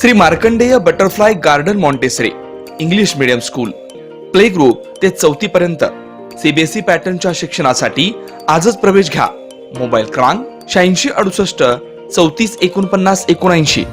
Shri Markandey butterfly garden Montessori English medium school play group ते 4थी पर्यंत सीबीएसई पॅटर्नच्या शिक्षणासाठी आजच प्रवेश घ्या. मोबाईल क्रमांक 8668 34 49 79.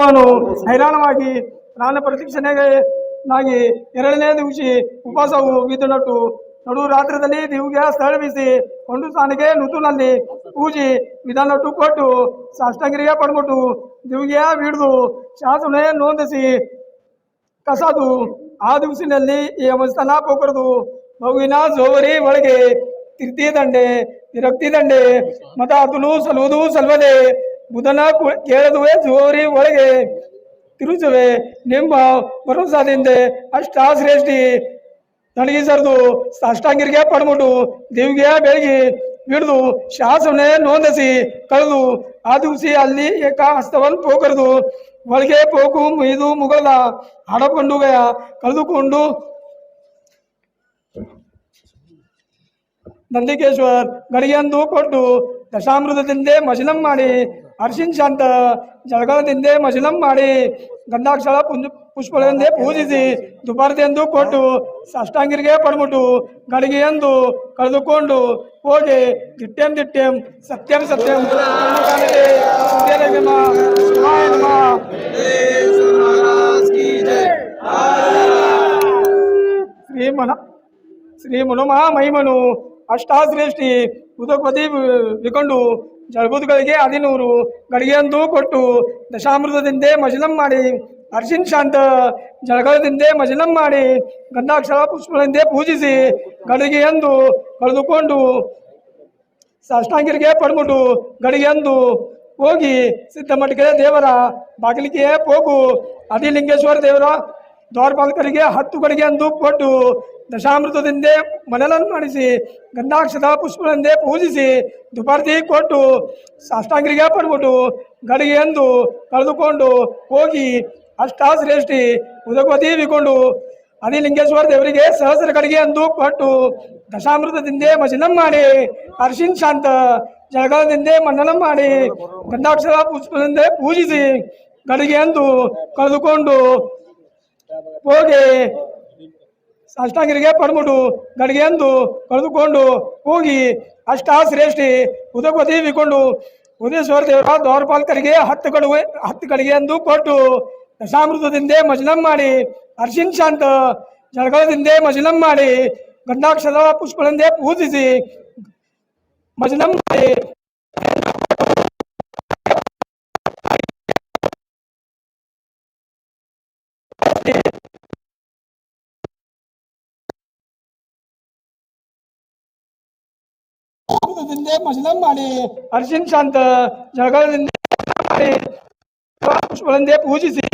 ನಾನು ಹೈರಾಣವಾಗಿ ಪ್ರಾಣ ಪ್ರತಿಕ್ಷಣೆಗೆ ನಾಗಿ 2ನೇ ದಿವಸ ಉಪವಾಸವು ಬಿದ್ದುನಟ್ಟು ನಡು ರಾತ್ರಿಯಲ್ಲಿ ದಿವ್ಗೆ ಸ್ಥಳವಿಸಿ ಕೊಂಡು ಸ್ಥಾನಕ್ಕೆ ನುತುನಲ್ಲಿ ಪೂಜಿ ವಿಧಾನಟ್ಟು ಕೊಟ್ಟು ಸಾಷ್ಟಾಂಗಿರಿಗೆ ಪಡ್ಕೊಟ್ಟು ದಿವ್ಗೆ ಹಿಡಿದು ಶಾಸನೆ ನೋಂದಿಸಿ ಕಸದು ಆ ದಿವಸಿನಲ್ಲಿ ಈ ಅವಸ್ಥಾನ ಪೋಕರದು ಮಗುವಿನ ಜೋವರಿ ಒಳಗೆ ತಿರ್ತಿ ದಂಡೆ ವಿರಕ್ತಿ ದಂಡೆ ಮತ ಅತುಲು ಸಲುವುದು ಸಲ್ವದೆ ಬುಧನ ಕೇಳದುವೆ ಜೋವರಿ ಒಳಗೆ ತಿರುಚುವೆ ನಿಮ್ಮ ಭರೋಸಾದಿಂದ ಅಷ್ಟಾಶ್ರೇಷ್ಠಿ ನನಗೆ ಸರ್ದು ಸಾಷ್ಟಾಂಗಿರಿಗೆ ಪಡ್ಬಿಟ್ಟು ದೇವಿಗೆ ಬೆಳಗ್ಗೆ ಹಿಡಿದು ಶಾಸನೆ ನೋಂದಿಸಿ ಕಳೆದು ಆ ದಿವಸ ಅಲ್ಲಿ ಏಕ ಹಸ್ತವನ್ನು ಪೋಕರದು ಒಳಗೆ ಪೋಕು ಮುಯ್ದು ಮುಗದ ಹಡಕೊಂಡುಗಯ ಕಳೆದುಕೊಂಡು ನಂದಿಕೇಶ್ವರ್ ಗಡಿಗೆಂದು ಕೊಟ್ಟು ದಶಾಮೃತದಿಂದೆ ಮಜಲಂ ಮಾಡಿ ಅರ್ಶಿನ್ ಶಾಂತ ಜಳಗದಿಂದೆ ಮಜಲಂ ಮಾಡಿ ಗಂಧಾಕ್ಷರ ಪುಷ್ಪಗಳಿಂದ ಪೂಜಿಸಿ ದುಪಾರತೆಂದು ಕೊಟ್ಟು ಸಾಷ್ಟಾಂಗಿರಿಗೆ ಪಡ್ಬಿಟ್ಟು ಗಡಿಗೆಯೆಂದು ಕಳೆದುಕೊಂಡು ಹೋಗಿ ದಿಟ್ಟೆಂ ಸತ್ಯಂ ಸತ್ಯಂ ಶ್ರೀ ಮನುಮಾ ಮಹಿಮನು ಅಷ್ಟಾಶ್ರೇಷ್ಠಿ ಉದಕಪತಿ ವಿಕೊಂಡು ಜಳಬುದ್ಗಳಿಗೆ 11 ಗಡಿಗೆಯಂದು ಕೊಟ್ಟು ದಶಾಮೃತದಿಂದ ಮಜಲಂ ಮಾಡಿ ಅರ್ಶಿನ್ ಶಾಂತ ಜಳಗಳದಿಂದ ಮಜಲಂ ಮಾಡಿ ಗಂಧಾಕ್ಷರ ಪುಷ್ಪಗಳಿಂದ ಪೂಜಿಸಿ ಗಡಿಗೆಯಂದು ಕಳೆದುಕೊಂಡು ಸಾಷ್ಟಾಂಗಿರಿಗೆ ಪಡ್ಬಿಟ್ಟು ಗಡಿಗೆಯಂದು ಹೋಗಿ ಸಿದ್ಧಮಠಕ್ಕೆ ದೇವರ ಬಾಗಿಲಿಗೆ ಹೋಗು ಆದಿಲಿಂಗೇಶ್ವರ ದೇವರ ದ್ವಾರಪಾಲಕರಿಗೆ 10 ಗಡಿಗೆಯಂದು ಕೊಟ್ಟು ದಶಾಮೃತದಿಂದ ಮನೆಯನ್ನು ಮಾಡಿಸಿ ಗಂಧಾಕ್ಷರ ಪುಷ್ಪಗಳಿಂದ ಪೂಜಿಸಿ ದುಪಾರ್ತಿ ಕೊಟ್ಟು ಸಾಷ್ಟಾಂಗಿರಿಗೆ ಪಡ್ಬಿಟ್ಟು ಗಡಿಗೆಯಂದು ಕಳೆದುಕೊಂಡು ಹೋಗಿ ಅಷ್ಟಾಶ್ರೇಷ್ಠಿ ಉದಕವತಿ ವಿಕೊಂಡು ಆದಿಲಿಂಗೇಶ್ವರ ದೇವರಿಗೆ ಸಹಸ್ರ ಗಡಿಗೆ ಅಂದು ಕೊಟ್ಟು ದಶಾಮೃತದಿಂದ ಮಜಲಂ ಮಾಡಿ ಅರ್ಶಿನ್ ಶಾಂತ ಜಳಗದಿಂದ ಮನ್ನಲಂ ಮಾಡಿ ಗಂಧಾಕ್ಷರ ಪುಷ್ಪದಿಂದ ಪೂಜಿಸಿ ಗಡಿಗೆ ಅಂದು ಕಳೆದುಕೊಂಡು ಹೋಗಿ ಸಾಷ್ಟಾಂಗಿರಿಗೆ ಪಡ್ಬಿಟ್ಟು ಗಡಿಗೆಯಂದು ಕಳೆದುಕೊಂಡು ಹೋಗಿ ಅಷ್ಟಾಶ್ರೇಷ್ಠಿ ಉದಕವತಿ ವಿಕೊಂಡು ಉದಯೇಶ್ವರ ದೇವರ ದ್ವಾರಪಾಲಕರಿಗೆ 10 ಗಡಿಗೆಯಂದು ಕೊಟ್ಟು ದಶಾಮೃತದಿಂದ ಮಜಲಂ ಮಾಡಿ ಅರ್ಶಿನ್ ಶಾಂತ ಜಳಗದಿಂದ ಮಜಲಂ ಮಾಡಿ ಗಂಧಾಕ್ಷರ ಪುಷ್ಪಗಳಿಂದ ಪೂಜಿಸಿ ಮಜಲಂ ಮಾಡಿ ಮಜಲಂ ಮಾಡಿ ಅರ್ಶಿನ್ ಶಾಂತ ಜಳಗದಿಂದ ಪುಷ್ಪಗಳಿಂದ ಪೂಜಿಸಿ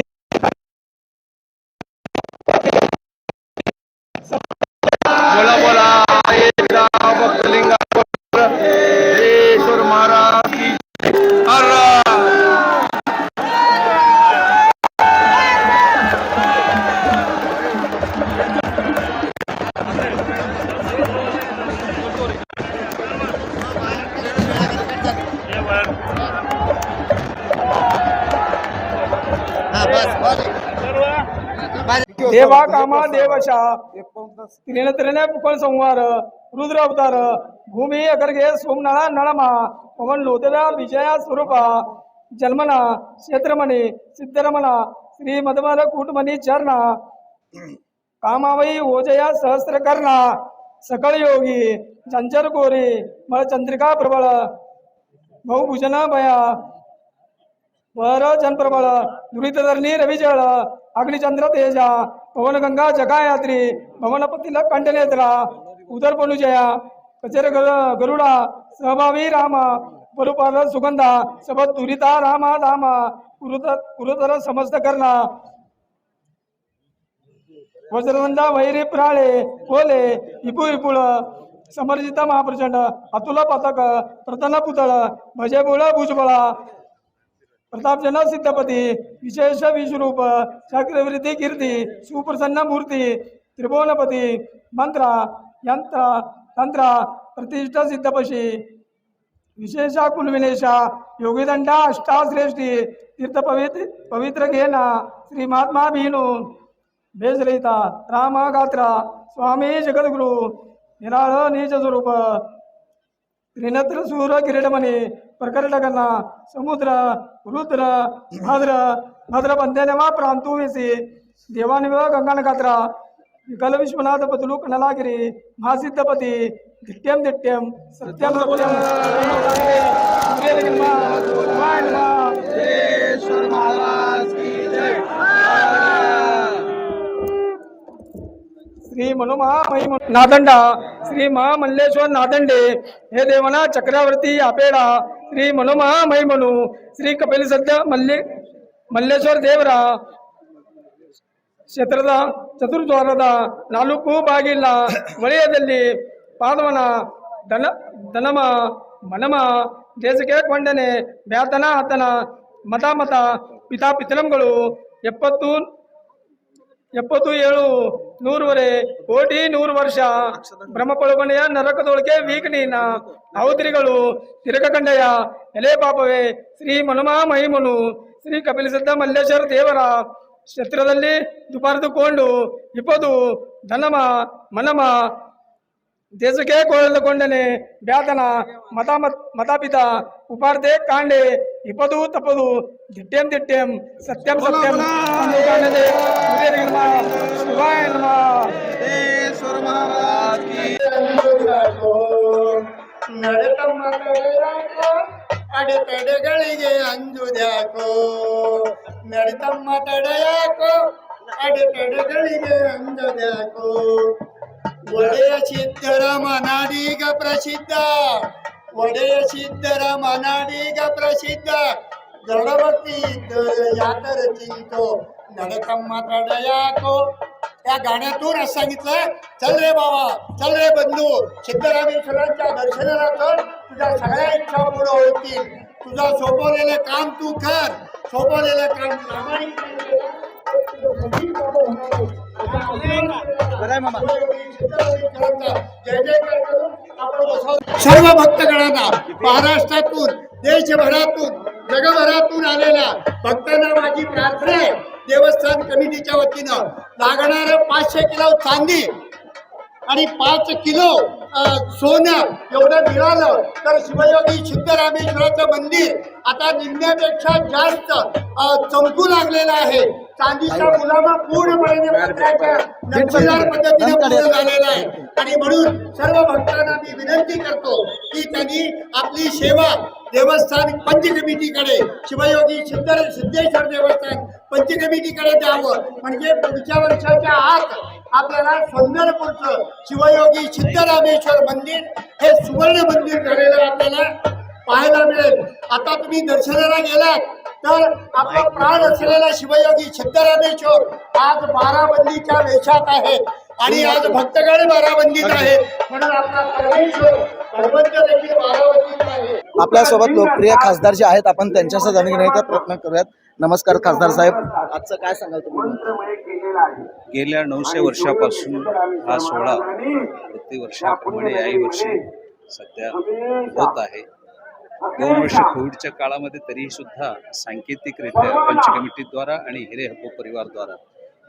देवा कामा देवशा त्रिनेत्रने पुकळ संवार रुद्र अवतार भूमी अगरगे सोमनाळा नळमा पवन लोतेला विजया स्वरूप जन्मना क्षेत्रमणी सिद्धरमण श्री मधुमल कूटमणी चरण कामावई ओजया सहस्रकर्ण सकळ योगी जंजर गोरी मळ चंद्रिका प्रबळ बहुभुजन भया वर जनप्रबळ दुरितधरणी रविजळ अग्निचंद्र तेज पवन गंगा जगायात्री भवनपतीला कंठनेत्रा उदरपनुजया कचेर गरुडा सहभावी राम परुपाल सुगंधा सबत दुरिता रामा धाम कुरुतर समस्त करणा वज्रवंदा वैरी प्राळे कोले विपुळ विपुळ समर्जित महाप्रचंड अतुल पथक प्रतन पुतळ भजेबुळ भुजबळ प्रतापजन सिद्धपती विशेष विश्वरूप चक्रवृत्ती कीर्ती सुप्रसन्न मूर्ती त्रिभुवनपती मंत्र यंत्र तंत्र प्रतिष्ठा सिद्धपशी विशेष कुलविनेशा योगीदंडा अष्टाश्रेष्ठी तीर्थ पवित्र घेना श्री महात्मा भीनु बेजरहिता राम गात्र स्वामी जगद्गुरु निराळ निज स्वरूप त्रिनेत्र सूर किरीटमणी प्रकटगना समुद्र रुद्र भाद्र भद्र बंध्यानेवा प्रांतुविसी देवानिव गंगानगात्रा विकल विश्वनाथ पतलू कनलागिरी महासिद्धपती दिट्यम दिट्यम सत्यम सत्यम श्री मनुमहामही नादंडा श्री महामल्लेश्वर नादंडे हे देवना चक्रवर्ती आपेडा श्री मनुमहामही मनु श्री कपिल सद्य मल्लेश्वर देवरा ಕ್ಷೇತ್ರದ ಚತುರ್ದ್ವಾರದ ನಾಲ್ಕು ಬಾಗಿಲ ವಲಯದಲ್ಲಿ ಪಾದವನ ದನಮ ಮನಮ ದೇಶಕ್ಕೆ ಕೊಂಡನೆ ಬ್ಯಾತನ ಆತನ ಮತ ಪಿತಾ ಪಿತರಂಗಳು 77 ಕೋಟಿ 100 ವರ್ಷ ಬ್ರಹ್ಮಪಳುಗಣೆಯ ನರಕದೊಳಗೆ ವೀಕಣೀನ ಔದ್ರಿಗಳು ತಿರಕಕಂಡೆಯ ಎಲೆ ಪಾಪವೇ ಶ್ರೀ ಮನುಮಾ ಮಹಿಮನು ಶ್ರೀ ಕಪಿಲಸಿದ್ಧ ಮಲ್ಲೇಶ್ವರ ದೇವರ ಕ್ಷೇತ್ರದಲ್ಲಿ ದುಪಾರದುಕೊಂಡು ಇಪ್ಪದು ಧನಮ ಮನಮ ದೇಶಕ್ಕೆ ಕೊಳ್ಳಕೊಂಡನೆ ಬ್ಯಾತನ ಮತಾಪಿತ ಉಪಾರ್ಧೆ ಕಾಂಡೆ ಇಪ್ಪದು ತಪ್ಪದು ದಿಟ್ಟೆಂ ದಿಟ್ಟೆಂ ಸತ್ಯಂ ಸತ್ಯಂ ಕಾಣದೆ ಶಿವಾಯ ನಮಃ ಅಡೆತಡೆಗಳಿಗೆ ಅಂಜುದ್ಯಾಕೋ ನಡಿತಮ್ಮ ತಡೆಯಾಕೋ ಅಡೆತಡೆಗಳಿಗೆ ಅಂಜುದ್ಯಾಕೋ ಒಡೆಯ ಸಿದ್ಧರ ಮನಾಡೀಗ ಪ್ರಸಿದ್ಧ ಒಡೆಯ ಸಿದ್ಧರ ಮನಾಡೀಗ ಪ್ರಸಿದ್ಧ ದೊಡಭಕ್ತಿ यातर चिंतो नडतम्म तडयाको या गाण्यातून असं सांगितलं चल रे बाबा चल रे बंधू सिद्धरामेश्वरांच्या दर्शनाला चल तुझ्या सगळ्या इच्छा पूर्ण होतील तुझा सोपवलेलं काम तू कर सोपवलेलं काम सर्व भक्तगणांना महाराष्ट्रातून देशभरातून जगभरातून आलेल्या भक्तांना माझी प्रार्थना आहे देवस्थान कमिटीच्या वतीनं लागणार 500 किलो चांदी आणि 5 किलो सोनं एवढं मिळालं तर शिवयोगी सिद्धरामेश्वराचं मंदिर आता निम्म्यापेक्षा जास्त चमकू लागलेलं आहे चांदीचा मुलामा पूर्णपणे नक्षीदार पद्धतीने पूर्ण झालेला आहे आणि म्हणून सर्व भक्तांना मी विनंती करतो की त्यांनी आपली सेवा देवस्थान पंच कमिटीकडे शिवयोगी सिद्धेश्वर देवस्थान पंच कमिटीकडे द्यावं म्हणजे पुढच्या वर्षाच्या आत आपल्याला सुंदरपूरचं शिवयोगी सिद्धरामेश्वर मंदिर हे सुवर्ण मंदिर झालेलं आपल्याला पाहायला मिळेल आता तुम्ही दर्शनाला गेलात तर आपला प्राण असलेला शिवयोगी सिद्धरामेश्वर आज बाराबंदीच्या वेशात आहे आणि आज भक्तगण बाराबंदीत आहे म्हणून आपला परमेश्वर भगवंत देखील बाराबंदीत आहे. आपल्यासोबत लोकप्रिय खासदार जे आहेत आपण त्यांच्याशी जाणून घेण्याचा प्रयत्न करूयात. नमस्कार खासदार साहेब, आजचं काय सांगाल तुम्ही? गेल्या 900 वर्षापासून हा सोहळा प्रतिवर्षाप्रमाणे याही वर्षी सध्या होत आहे. 2 वर्ष कोविडच्या काळामध्ये तरीही सुद्धा सांकेतिकरित्या पंच कमिटीद्वारा आणि हिरे हप्पो परिवारद्वारा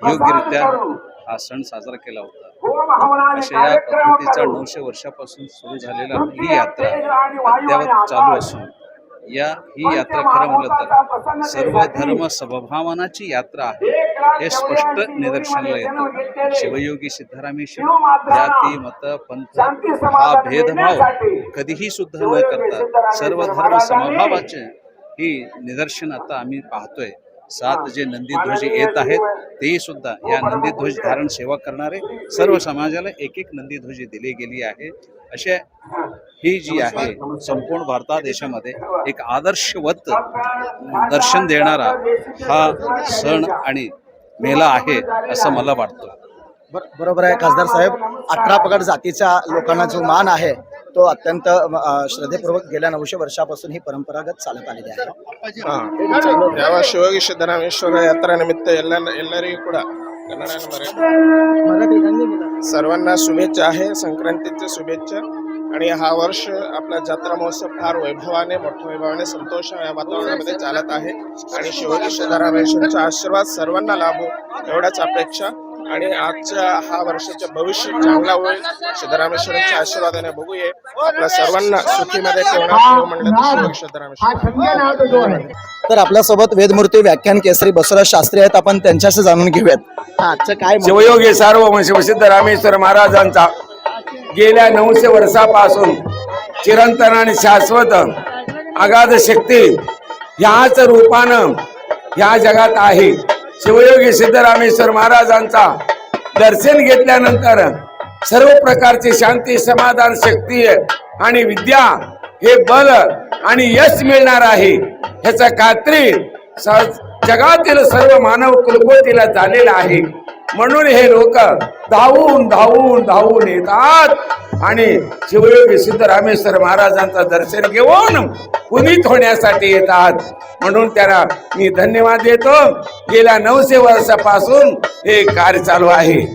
योग्यरित्या हा सण साजरा केला होता. अशा या पद्धतीचा 900 वर्षापासून सुरू झालेला ही यात्रा अद्यावत चालू असून ही यात्रा खरं म्हटलं तर सर्व धर्म समभावनाची यात्रा आहे हे स्पष्ट निदर्शनाला येतं. शिवयोगी सिद्धरामेश्वर जाती मत पंथ हा भेदभाव कधीही सुद्धा न करता सर्व धर्म समभावाचे ही निदर्शन आता आम्ही पाहतोय. 7 जे नंदीध्वज येत आहेत तेही सुद्धा या नंदीध्वज धारण सेवा करणारे सर्व समाजाला एक नंदीध्वज दिली गेली आहे. अशा ही जी आहे संपूर्ण भारता देशामध्ये एक आदर्शवत दर्शन देणारा हा सण आणि मेला आहे असं मला वाटतं. बरोबर आहे खासदार साहेब. 18 पगड जातीच्या लोकांना जो मान आहे तो अत्यंत श्रद्धेपूर्वक गेल्या 900 वर्षापासून ही परंपरागत चालत आलेली आहे. ಯಾವ ಶಿವಯೋಗಿ ಸಿದ್ದರಾಮೇಶ್ವರ यात्रा निमित्त ಎಲ್ಲರಿಗೂ ಕೂಡ कन्नड आणि सर्वांना शुभेच्छा आहे. संक्रांतीच्या शुभेच्छा. आणि हा वर्ष आपला जत्रा महोत्सव फार वैभवाने मोठ्या वैभवाने संतोष या वातावरणामध्ये चालत आहे आणि शिवयोगी सिद्धरामेश्वराचा आशीर्वाद सर्वांना लाभो एवढाच अपेक्षा आणि आजच्या हा वर्षाचे भविष्य चांगला होईल. सिद्धरामेश्वरांच्या आशीर्वादाने बघूया. आपल्या सर्वांना सुखीमध्ये ठेवणार म्हणलं तर सिद्धरामेश्वर. तर आपल्यासोबत वेदमूर्ती व्याख्यान केसरी बसवराज शास्त्री आहेत, आपण त्यांच्याशी जाणून घेऊयात. आजचं काय मत? शिवयोगी सार्वभौम शिवसिद्ध रामेश्वर महाराजांचा गेल्या 900 वर्षापासून चिरंतन आणि शाश्वत अगाध शक्ती ह्याच रूपानं ह्या जगात आहे. शिवयोगी सिद्धरामेश्वर महाराजांचा दर्शन घेतल्यानंतर सर्व प्रकारची शांती, समाधान, शक्ती आणि विद्या हे बल आणि यश मिळणार आहे. ह्याचा खात्री जगातील सर्व मानव कुलकोटीला झालेला आहे. म्हणून हे लोक धावून धावून धावून येतात आणि शिवयोगी सिद्धरामेश्वर महाराजांचं दर्शन घेऊन पुनीत होण्यासाठी येतात. म्हणून त्यांना मी धन्यवाद देतो. गेल्या 900 वर्षापासून हे कार्य चालू आहे.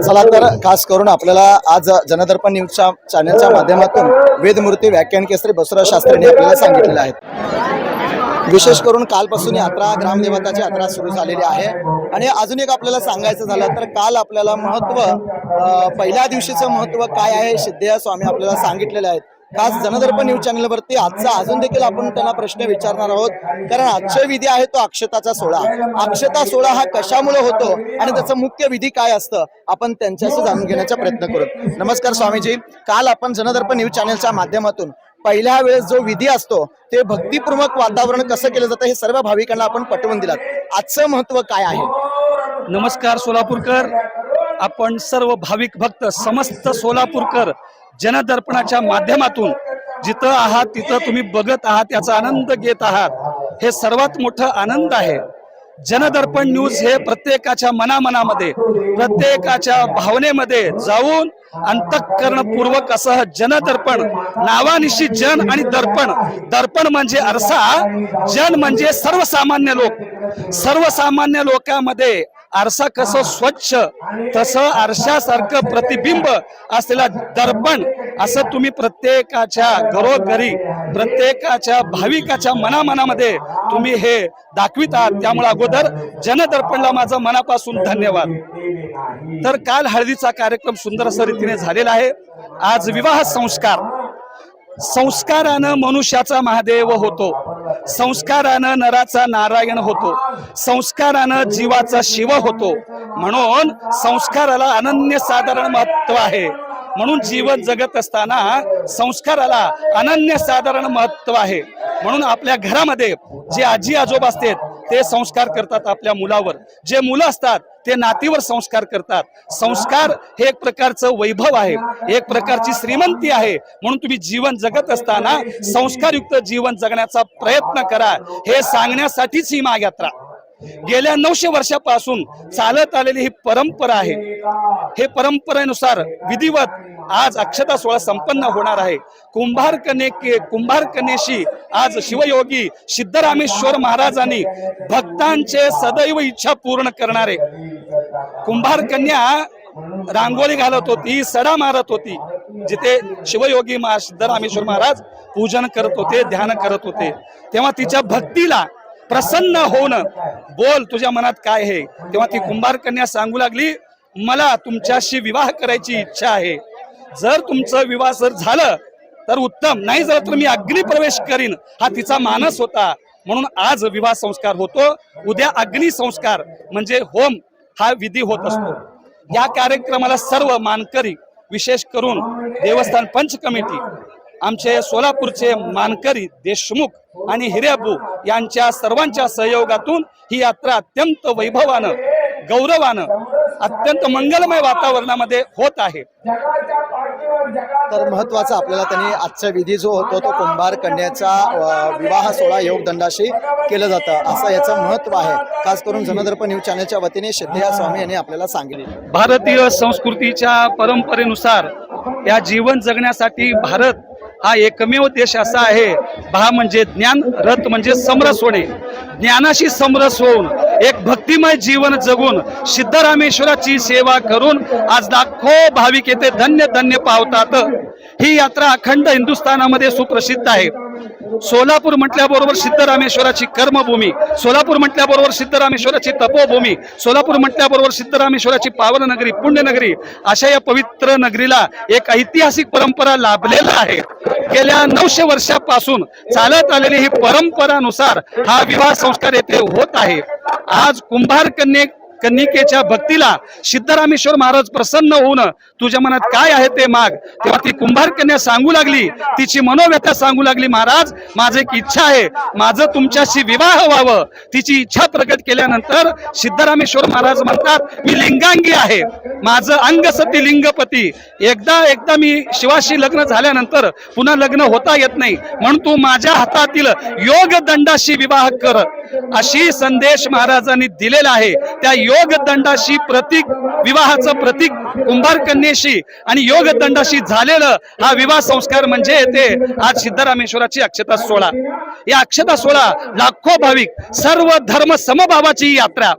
चला तर खास करून आपल्याला आज जनदर्पण न्यूजच्या चॅनलच्या माध्यमातून वेदमूर्ती व्याख्यान केसरी बसवराज शास्त्रींनी आपल्याला सांगितलेलं आहे. विशेष करून कालपासून यात्रा, ग्रामदेवताची यात्रा सुरू झालेली आहे. आणि अजून एक आपल्याला सांगायचं झालं तर काल आपल्याला पहिल्या दिवशीचं महत्व काय आहे सिद्धेश्वर स्वामी आपल्याला सांगितलेले आहेत. खास जनदर्पण न्यूज चॅनलवरती आजचा अजून देखील आपण त्यांना प्रश्न विचारणार आहोत. कारण आजचा विधी आहे तो अक्षताचा सोहळा. अक्षता सोहळा हा कशामुळे होतो आणि त्याचं मुख्य विधी काय असतं आपण त्यांच्याशी जाणून घेण्याचा प्रयत्न करू. नमस्कार स्वामीजी, काल आपण जनदर्पण न्यूज चॅनलच्या माध्यमातून पहिल्या वेळेस जो विधी असतो ते भक्तिपूर्वक वातावरण कसं केलं जातं हे सर्व भाविकांना आपण पटवून दिलात. आजचं महत्व काय आहे? नमस्कार सोलापूरकर, आपण सर्व भाविक भक्त समस्त सोलापूरकर जनदर्पणाच्या माध्यमातून जिथं आहात तिथं तुम्ही बघत आहात, याचा आनंद घेत आहात, हे सर्वात मोठं आनंद आहे. जनदर्पण न्यूज हे प्रत्येकाच्या मनामध्ये, प्रत्येकाच्या भावनेमध्ये जाऊन अंतःकरणपूर्वक असं जनदर्पण, नावानिशी जन आणि दर्पण. दर्पण म्हणजे आरसा, जन म्हणजे सर्वसामान्य लोक. सर्वसामान्य लोकांमध्ये आरसा कसं स्वच्छ तसं आरशासारखं प्रतिबिंब असलेला दर्पण असं तुम्ही प्रत्येकाच्या घरोघरी, प्रत्येकाच्या भाविकाच्या मनामध्ये तुम्ही हे दाखवित आहात. त्यामुळे अगोदर जनदर्पणला माझं मनापासून धन्यवाद. तर काल हळदीचा कार्यक्रम सुंदर असं रीतीने झालेला आहे. आज विवाह संस्कार. संस्कारानं मनुष्याचा महादेव होतो, संस्कारानं नराचा नारायण होतो, संस्कारानं जीवाचा शिव होतो. म्हणून संस्काराला अनन्यसाधारण महत्व आहे. म्हणून जीवन जगत असताना संस्काराला अनन्यसाधारण महत्व आहे. म्हणून आपल्या घरामध्ये जे आजी आजोबा असतात ते संस्कार करतात आपल्या मुलावर, जे मुलं असतात ते नातीवर संस्कार करतात. संस्कार हे एक प्रकारचं वैभव आहे, एक प्रकारची श्रीमंती आहे. म्हणून तुम्ही जीवन जगत असताना संस्कारयुक्त जीवन जगण्याचा प्रयत्न करा, हे सांगण्यासाठीच ही महायात्रा. गेल्या 900 वर्षापासून चालत आलेली ही परंपरा आहे. हे परंपरेनुसार विधिवत आज अक्षता सोहळा संपन्न होणार आहे. कुंभारकन्येशी आज शिवयोगी सिद्धरामेश्वर महाराजांनी भक्तांचे सदैव इच्छा पूर्ण करणारे. कुंभारकन्या रांगोळी घालत होती, सडा मारत होती, जिथे शिवयोगी सिद्धरामेश्वर महाराज पूजन करत होते, ध्यान करत होते. तेव्हा तिच्या भक्तीला प्रसन्न होऊन, बोल तुझ्या मनात काय आहे. तेव्हा ती कुंभारकन्या सांगू लागली, मला तुमच्याशी विवाह करायची इच्छा आहे. जर तुमचं विवाह जर झालं तर उत्तम, नाही झालं तर मी अग्निप्रवेश करीन, हा तिचा मानस होता. म्हणून आज विवाह संस्कार होतो, उद्या अग्नि संस्कार म्हणजे होम हा विधी होत असतो. या कार्यक्रमाला सर्व मानकरी, विशेष करून देवस्थान पंच कमिटी, आमचे सोलापूरचे मानकरी देशमुख आणि हिरेबू यांच्या सर्वांच्या सहयोगातून ही यात्रा अत्यंत वैभवानं, गौरवानं, अत्यंत मंगलमय वातावरणामध्ये होत आहे. तर महत्वाचा आपल्याला त्यांनी आजचा विधी जो होतो तो कुंभार कन्याचा विवाह सोहळा योगदंडाशी केलं जातं, असं याचं महत्व आहे. खास करून जनदर्पण न्यूज चॅनलच्या वतीने सिद्धेश्वर स्वामी यांनी आपल्याला सांगितले. भारतीय संस्कृतीच्या परंपरेनुसार या जीवन जगण्यासाठी भारत हा एकमेव देश असा आहे. भा म्हणजे ज्ञान, रथ म्हणजे समरस होणे. ज्ञानाशी समरस होऊन एक भक्तिमय जीवन जगून सिद्धरामेश्वराची सेवा करून आज लाखो भाविक येथे धन्य धन्य पावतात. ही यात्रा अखंड हिंदुस्थानामध्ये सुप्रसिद्ध आहे. सोलापूर म्हटल्याबरोबर सिद्धरामेश्वराची कर्मभूमी, सोलापूर म्हटल्याबरोबर सिद्धरामेश्वराची तपोभूमी, सोलापूर म्हटल्याबरोबर सिद्धरामेश्वराची पावननगरी, पुण्यनगरी, अशा या पवित्र नगरीला एक ऐतिहासिक परंपरा लाभलेला आहे. गेल्या 900 वर्षापासून चालत आलेली ही परंपरानुसार हा विवाह संस्कार येथे होत आहे. आज कुंभार कन्यकेच्या भक्तीला सिद्धरामेश्वर महाराज प्रसन्न होऊन तुझ्या मनात काय आहे ते माग, तेव्हा ती कुंभार कन्या सांगू लागली, तिची मनोव्यथा सांगू लागली, महाराज माझी एक इच्छा आहे, माझं तुमच्याशी विवाह व्हावं. तिची इच्छा प्रकट केल्यानंतर सिद्धरामेश्वर महाराज म्हणतात, मी लिंगांगी आहे, माझं अंग सती लिंगपती, एकदा मी शिवाशी लग्न झाल्यानंतर पुन्हा लग्न होता येत नाही, म्हणून तू माझ्या हातातील योग दंडाशी विवाह कर, अशी संदेश महाराजांनी दिलेला आहे. त्या योग दंडाशी प्रतीक, विवाहाचं प्रतीक कुंभार कन्येशी आणि योग दंडाशी झालेलं हा विवाह संस्कार म्हणजे ते आज सिद्धरामेश्वराची अक्षता सोहळा. या अक्षता सोहळा लाखो भाविक, सर्व धर्म समभावाची यात्रा,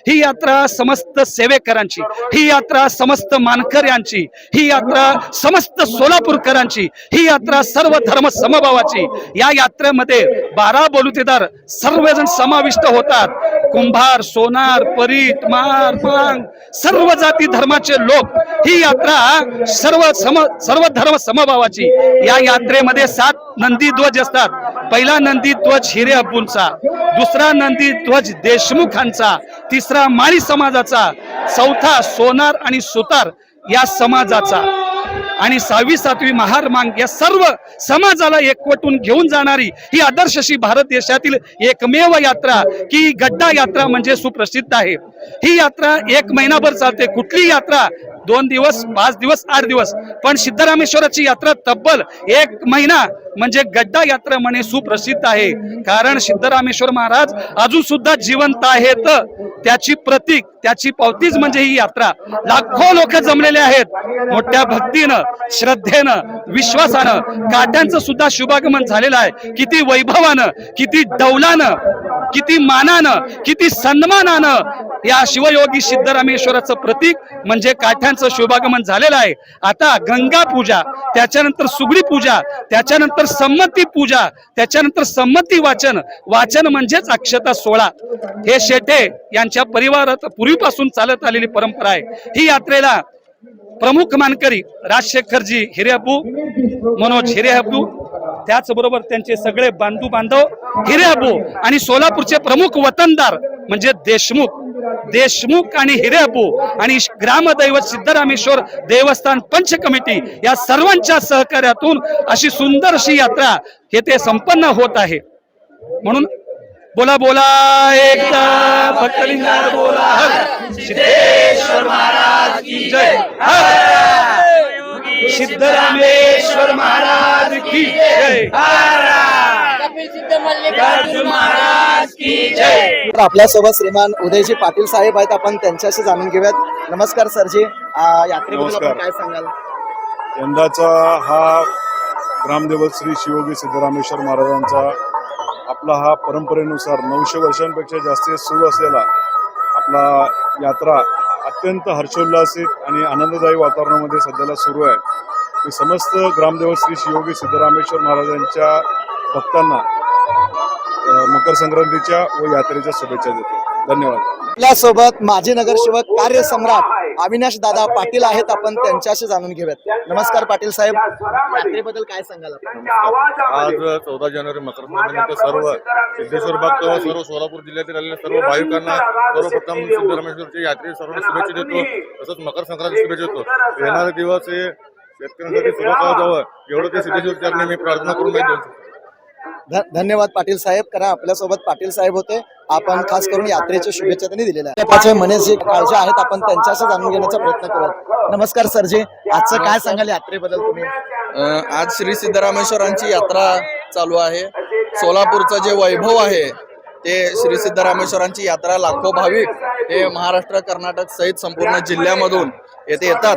ही यात्रा समस्त सेवेकरांची, ही यात्रा समस्त मानकऱ्यांची, ही यात्रा समस्त सोलापूरकरांची, ही यात्रा सर्व धर्म समभावाची. या यात्रेमध्ये 12 बलुतेदार सर्वजण समाविष्ट होतात. कुंभार, सोनार, परीट, मार, मांग, सर्व जाती धर्माचे लोक, ही यात्रा सर्व धर्म समभावाची. या यात्रेमध्ये 7 नंदी ध्वज असतात. पहिला नंदी ध्वज हिरे अब्बूंचा, दुसरा नंदी ध्वज देशमुखांचा, तिसरा माळी समाजाचा, चौथा सोनार आणि सुतार या समाजाचा, आणि 6वी 7वी महार मांग या सर्व समाजाला एकवटून घेऊन जाणारी ही आदर्श अशी भारत देशातील एकमेव यात्रा की गड्डा यात्रा म्हणजे सुप्रसिद्ध आहे. ही यात्रा 1 महिनाभर चालते. कुठली यात्रा 2 दिवस, 5 दिवस, 8 दिवस, पण सिद्धरामेश्वराची यात्रा तब्बल 1 महिना म्हणजे गड्डा यात्रा म्हणे सुप्रसिद्ध आहे. कारण सिद्धरामेश्वर महाराज अजून सुद्धा जिवंत आहेत, त्याची प्रतीक, त्याची पावतीच म्हणजे ही यात्रा. लाखो लोक जमलेले आहेत, मोठ्या भक्तीनं, श्रद्धेनं, विश्वासानं. काट्यांचं सुद्धा शुभागमन झालेलं आहे. किती वैभवानं, किती डौलानं, किती मानानं, किती सन्मानानं या शिवयोगी सिद्धरामेश्वराचं प्रतीक म्हणजे काठ्यांचं शुभागमन झालेलं आहे. आता गंगा पूजा, त्याच्यानंतर सुगडी पूजा, त्याच्यानंतर संमती पूजा, त्याच्यानंतर संमती वाचन, वाचन म्हणजेच अक्षता सोहळा. हे शेटे यांच्या परिवारात पूर्वीपासून चालत आलेली परंपरा आहे. ही यात्रेला प्रमुख मानकरी राजशेखरजी हिरेअब्बू, मनोज हिरेअब्बू, त्याचबरोबर त्यांचे सगळे बांधव हिरेअब्बू आणि सोलापूरचे प्रमुख वतनदार म्हणजे देशमुख आणि हिरेअब्बू आणि ग्रामदैवत सिद्धरामेश्वर देवस्थान पंच कमिटी या सर्वांच्या सहकार्यातून अशी सुंदर अशी यात्रा येथे संपन्न होत आहे. म्हणून बोला बोला एकदा भक्तलिंगार बोला, हर सिद्धेश्वर महाराज की जय, हर सिद्धरामेश्वर महाराज की जय, महाराज की जय. तर आपल्यासोबत श्रीमान उदयजी पाटील साहेब आहेत, आपण त्यांच्याशी जाणून घेऊयात. नमस्कार सरजी, यात्रेबद्दल आपण काय सांगाल? यंदाचा हा ग्रामदेवत श्री शिवयोगी सिद्धरामेश्वर महाराजांचा आपला हा परंपरेनुसार 900 वर्षांपेक्षा जास्ती सुरू असलेला आपला यात्रा अत्यंत हर्षोल्लासित आणि आनंददायी वातावरणामध्ये सध्याला सुरू आहे. मी समस्त ग्रामदेवत श्री शिवयोगी सिद्धरामेश्वर महाराजांच्या भक्तांना मकर संक्रांतीच्या व यात्रेच्या शुभेच्छा देतो. धन्यवाद. आपल्यासोबत माजी नगरसेवक कार्यसम्राट अविनाश दादा पाटील आहेत, आपण त्यांच्याशी जाणून घेऊयात. नमस्कार पाटील साहेब, यात्रेबद्दल काय सांगाल? आज 14 जानेवारी मकर संक्रांतीनिमित्त सर्व सिद्धेश्वर भक्त व सर्व सोलापूर जिल्ह्यातील आलेल्या सर्व भाविकांना सर्वप्रथम सिद्धरामेश्वरची यात्रे सर्व शुभेच्छा देतो. तसंच मकर संक्रांती शुभेच्छा देतो. येणारे दिवस हे शेतकऱ्यांसाठी सुखकर जावं एवढं ते सिद्धेश्वर चरणी मी प्रार्थना करून देतो. धन्यवाद पाटील साहेब. कारण आपल्यासोबत पाटील साहेब होते, आपण खास करून यात्रेच्या शुभेच्छा त्यांनी दिलेल्या आहेत. त्याचे मनेश काळजी आहेत, आपण त्यांच्याशी जाणून घेण्याचा प्रयत्न करूयात. नमस्कार सरजी, आजचं काय सांगाल यात्रेबद्दल तुम्ही? आज श्री सिद्धरामेश्वरांची यात्रा चालू आहे. सोलापूरचं जे वैभव आहे ते श्री सिद्धरामेश्वरांची यात्रा लाखो भाविक हे महाराष्ट्र, कर्नाटक सहित संपूर्ण जिल्ह्यामधून येथे येतात.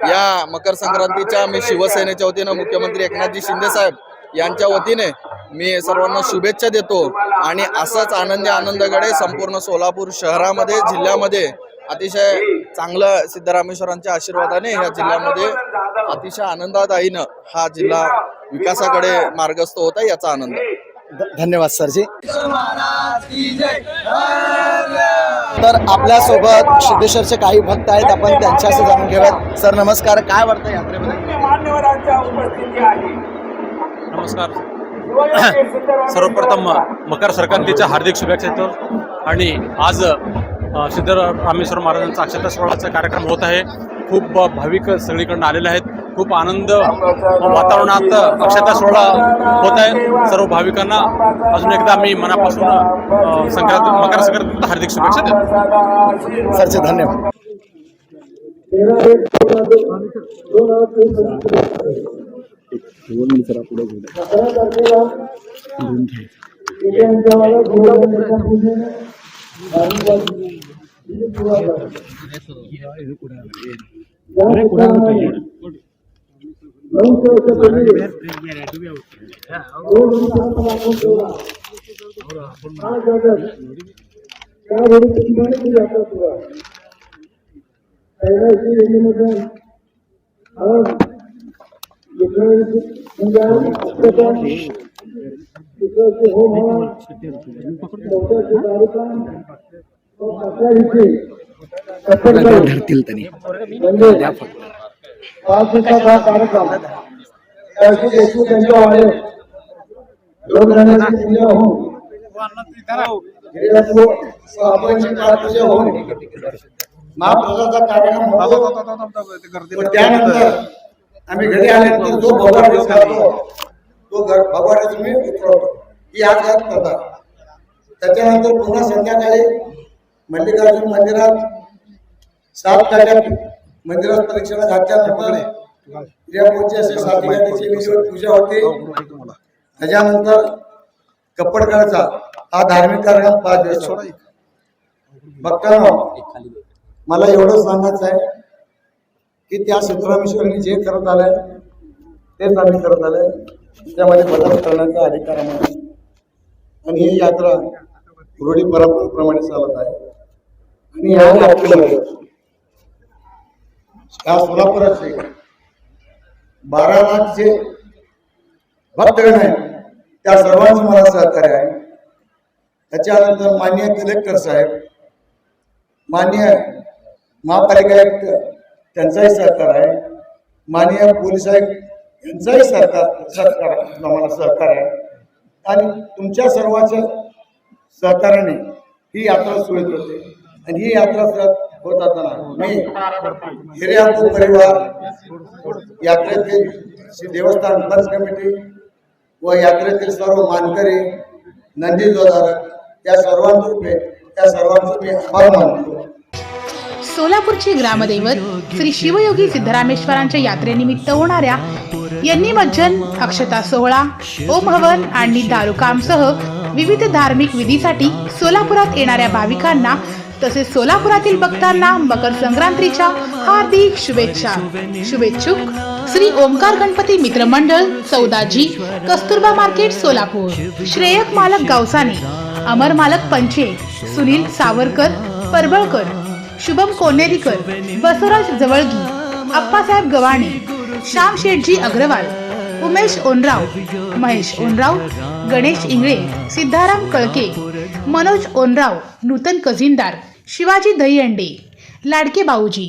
या मकर संक्रांतीच्या मी शिवसेनेच्या वतीनं मुख्यमंत्री एकनाथजी शिंदे साहेब यांच्या वतीने मी सर्वांना शुभेच्छा देतो आणि असंच आनंदाकडे संपूर्ण सोलापूर शहरामध्ये, जिल्ह्यामध्ये अतिशय चांगलं सिद्धरामेश्वरांच्या आशीर्वादाने ह्या जिल्ह्यामध्ये अतिशय आनंददायीनं हा जिल्हा विकासाकडे मार्गस्थ होत आहे, याचा आनंद. धन्यवाद सरजी. तर आपल्या सोबत सिद्धेश्वरचे काही भक्त आहेत, आपण त्यांच्याशी जाणून घेऊयात. सर नमस्कार, काय वाटतं यात्रेमध्ये? नमस्कार. सर्वप्रथम मकर संक्रांतीच्या हार्दिक शुभेच्छा देतो. आणि आज सिद्धरामेश्वर महाराजांचा अक्षता सोहळ्याचा कार्यक्रम होत आहे. खूप भाविक सगळीकडून आलेले आहेत. खूप आनंद वातावरणात अक्षता सोहळा होत आहे. सर्व भाविकांना अजून एकदा मी मनापासून मकर संक्रांतीच्या हार्दिक शुभेच्छा देतो. सरचे धन्यवाद. धरतील त्यांनी महाप्रसादाचा कार्यक्रम होतो. त्यानंतर आम्ही घरी आल्यानंतर जो भगवान करतो तो भगवान तुम्ही उतरवतो ही आज करतात. त्याच्यानंतर पुन्हा संध्याकाळी मल्लिकार्जुन मंदिरात 7 गाड्या मंदिरात परीक्षेला घातल्यानंतर असे 7 गाड्याची विधिवत पूजा होते. त्याच्यानंतर कप्पडगडचा हा धार्मिक कार्यक्रम 5 दिवस. भक्तांनो, मला एवढं सांगायचं आहे की त्या सिद्धरामेश्वरांनी जे करत आलंय तेच आम्ही करत आलंय. त्यामध्ये बदल करण्याचा अधिकार आहे आणि ही यात्रा रूढी परंपरेप्रमाणे चालत आहे. आणि या यात्रेमध्ये या सोलापुराचे 12 लाख जे भक्तगण आहेत त्या सर्वांचं मला सहकार्य आहे. त्याच्यानंतर माननीय कलेक्टर साहेब, माननीय महापालिका आयुक्त त्यांचाही सहकार आहे, माननीय पोलीस आयुक्त यांचाही सहकार आम्हाला सहकार आहे. आणि तुमच्या सर्वांच्या सहकार्याने ही यात्रा सुरू होते. आणि ही यात्रा होत असताना मी हिरियापूर परिवार, यात्रेतील देवस्थान पंच कमिटी व यात्रेतील सर्व मानकरी, नंदी जोधारक या सर्वांचे मी आभार मानतो. सोलापूरचे ग्रामदैवत श्री शिवयोगी सिद्धरामेश्वरांच्या यात्रेनिमित्त होणाऱ्या यन्निमज्जन, अक्षता सोहळा, ओम हवन आणि दारुकामसह विविध धार्मिक विधीसाठी सोलापुरात येणाऱ्या भाविकांना तसेच सोलापुरातील भक्तांना मकर संक्रांतीच्या हार्दिक शुभेच्छा. शुभेच्छुक श्री ओमकार गणपती मित्र मंडळ, चौदाजी, कस्तुरबा मार्केट, सोलापूर. श्रेयक मालक गावसाने, अमर मालक पंचे, सुनील सावरकर परबळकर, शुभम कोनेरीकर, बसवराज जवळगी, अप्पासाहेब गव्हाणे, श्याम शेठजी अग्रवाल, उमेश ओनराव, महेश ओनराव, गणेश इंगळे, सिद्धाराम कळके, मनोज ओनराव, नूतन खजिनदार, शिवाजी दहीहंडे, लाडके बाऊजी.